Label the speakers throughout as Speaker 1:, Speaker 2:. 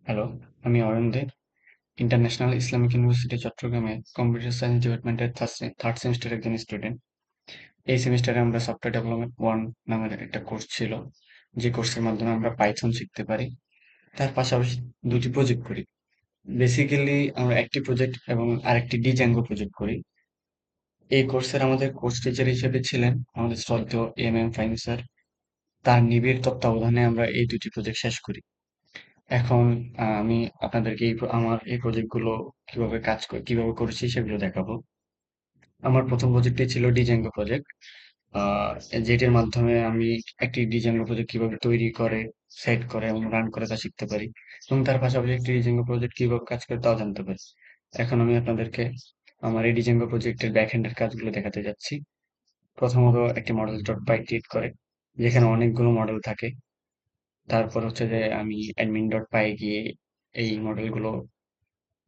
Speaker 1: Hello, আমি অয়ন দে, international Islamic university চট্টগ্রামে computer science ডিপার্টমেন্টের থার্ড সেমিস্টারের একজন স্টুডেন্ট। এই সেমিস্টারে আমরা সফটওয়্যার ডেভেলপমেন্ট ওয়ান নামের একটা কোর্স ছিল, যে কোর্সের মাধ্যমে আমরা পাইথন শিখতে পারি। তার পাশাপাশি দুটি প্রজেক্ট করি। বেসিক্যালি আমরা একটি প্রজেক্ট এবং আরেকটি ডিজাঙ্গো প্রজেক্ট করি। এই কোর্সের আমাদের কোর্স টিচার হিসেবে ছিলেন আমাদের শ্রদ্ধেয় এম ফাহিম স্যার। তার নিবিড় তত্ত্বাবধানে আমরা এই দুটি প্রজেক্ট শেষ করি। এখন আমি আপনাদেরকে আমার এই প্রজেক্টগুলো কিভাবে করেছি সেগুলো দেখাবো। আমার প্রথম প্রজেক্টটি ছিল ডিজাঙ্গো প্রজেক্ট, যেটির মাধ্যমে আমি একটি ডিজাঙ্গো প্রজেক্ট কিভাবে তৈরি করে, সেট করে এবং রান করে তা শিখতে পারি, এবং তার পাশাপাশি একটি ডিজাঙ্গো প্রজেক্ট কিভাবে কাজ করে তাও জানতে পারি। এখন আমি আপনাদেরকে আমার এই ডিজাঙ্গো প্রজেক্টের ব্যাক এন্ডের কাজগুলো দেখাতে যাচ্ছি। প্রথমত একটি মডেল ডট পাই ক্রিয়েট করে, যেখানে অনেকগুলো মডেল থাকে। তারপর হচ্ছে যে আমি অ্যাডমিন ডট পাই গিয়ে এই মডেলগুলো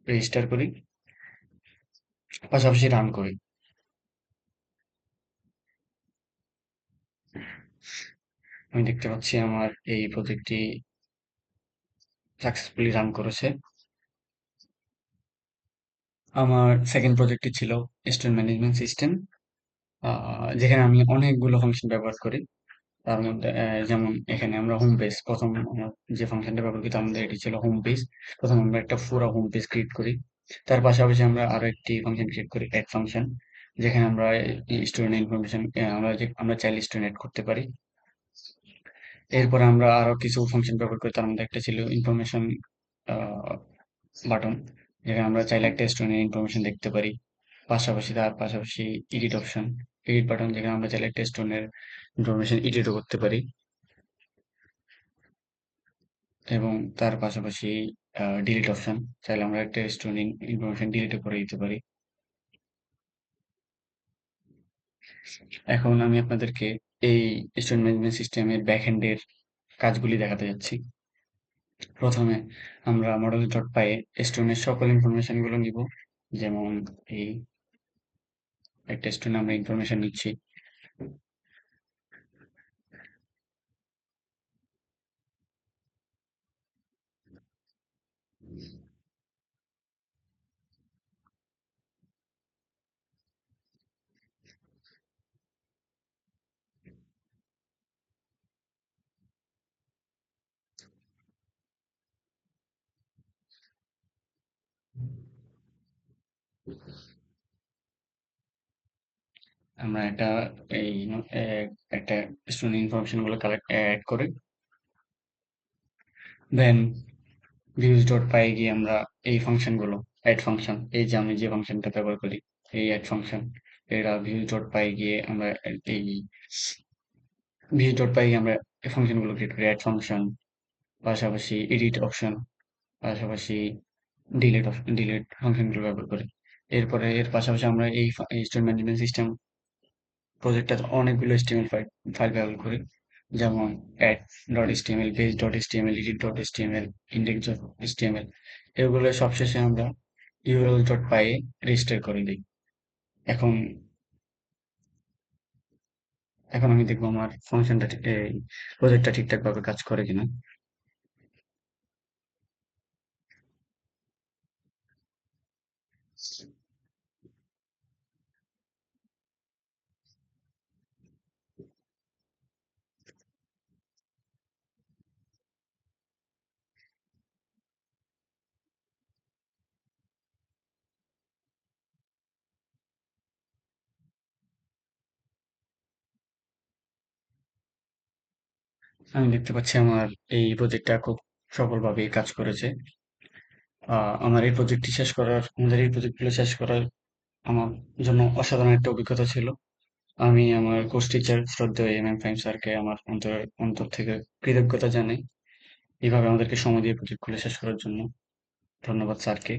Speaker 1: রেজিস্টার করি, পাশাপাশি রান করি। আমি দেখতে পাচ্ছি আমার এই প্রজেক্টটি সাকসেসফুলি রান করেছে। আমার সেকেন্ড প্রজেক্টটি ছিল স্টুডেন্ট ম্যানেজমেন্ট সিস্টেম, যেখানে আমি অনেকগুলো ফাংশন ব্যবহার করি। তার মধ্যে যেমন এখানে আমরা হোম পেজ, প্রথম আমার যে ফাংশনটা ব্যবহার করি তার মধ্যে এটি ছিল হোম পেজ। প্রথম আমরা একটা পুরো হোম পেজ ক্রিয়েট করি। তার পাশাপাশি আমরা আরো একটি ফাংশন ক্রিয়েট করি, অ্যাড ফাংশন, যেখানে আমরা স্টুডেন্ট ইনফরমেশন আমরা চাইলে স্টুডেন্ট অ্যাড করতে পারি। এরপরে আমরা আরো কিছু ফাংশন ব্যবহার করি, তার মধ্যে একটা ছিল ইনফরমেশন বাটন, যেখানে আমরা চাইলে একটা স্টুডেন্টের ইনফরমেশন দেখতে পারি। তার পাশাপাশি এডিট অপশন, এডিট বাটন, যেখানে আমরা চাইলে একটা স্টুডেন্টের ইনফরমেশন এডিটও করতে পারি। এবং তার পাশাপাশি ডিলিট অপশন, চাইলে আমরা একটা স্টুডেন্ট ইনফরমেশন ডিলিটও করে দিতে পারি। এখন আমি আপনাদেরকে এই স্টুডেন্ট ম্যানেজমেন্ট সিস্টেমের ব্যাকএন্ডের কাজগুলি দেখাতে যাচ্ছি। প্রথমে আমরা মডেল ডট পাই স্টুডেন্টের সকল ইনফরমেশন গুলো নিব। যেমন এই একটা স্টুডেন্ট আমরা ইনফরমেশন নিচ্ছি। আমরা এই একটা স্টুডেন্ট ইনফরমেশন গুলো কালেক্ট অ্যাড করে দেন ভিউজ ডট পাই গিয়ে আমরা এই ফাংশন গুলো, অ্যাড ফাংশন, এই যে আমি যে ফাংশনটা ব্যবহার করি, এই অ্যাড ফাংশন, এরা ভিউজ ডট পাই গিয়ে আমরা এই ভিউজ ডট পাই গিয়ে আমরা এই ফাংশন গুলো ক্রিয়েট করি, অ্যাড ফাংশন, পাশাপাশি এডিট অপশন, পাশাপাশি ডিলিট ফাংশন গুলো ব্যবহার করি। এরপরে এর পাশাপাশি আমরা এই স্টুডেন্ট ম্যানেজমেন্ট সিস্টেম প্রজেক্টটাতে অনেকগুলো HTML ফাইল ব্যবহার করি। যেমন add dot html, page dot html, edit dot html, index dot html, এগুলো সবশেষে আমরা url ডট পাই এ রেজিস্টার করে দিই। এখন এখন আমি দেখবো আমার ফাংশনটা এই প্রজেক্টটা ঠিকঠাক ভাবে কাজ করে কিনা। আমি দেখতে পাচ্ছি আমার এই প্রজেক্টটা খুব সফলভাবে কাজ করেছে। আমাদের এই প্রজেক্টগুলো শেষ করার আমার জন্য অসাধারণ একটা অভিজ্ঞতা ছিল। আমি আমার কোর্স টিচার শ্রদ্ধেয় ফাহিম স্যারকে আমার অন্তর থেকে কৃতজ্ঞতা জানাই, এভাবে আমাদেরকে সময় দিয়ে প্রজেক্টগুলো শেষ করার জন্য। ধন্যবাদ স্যারকে।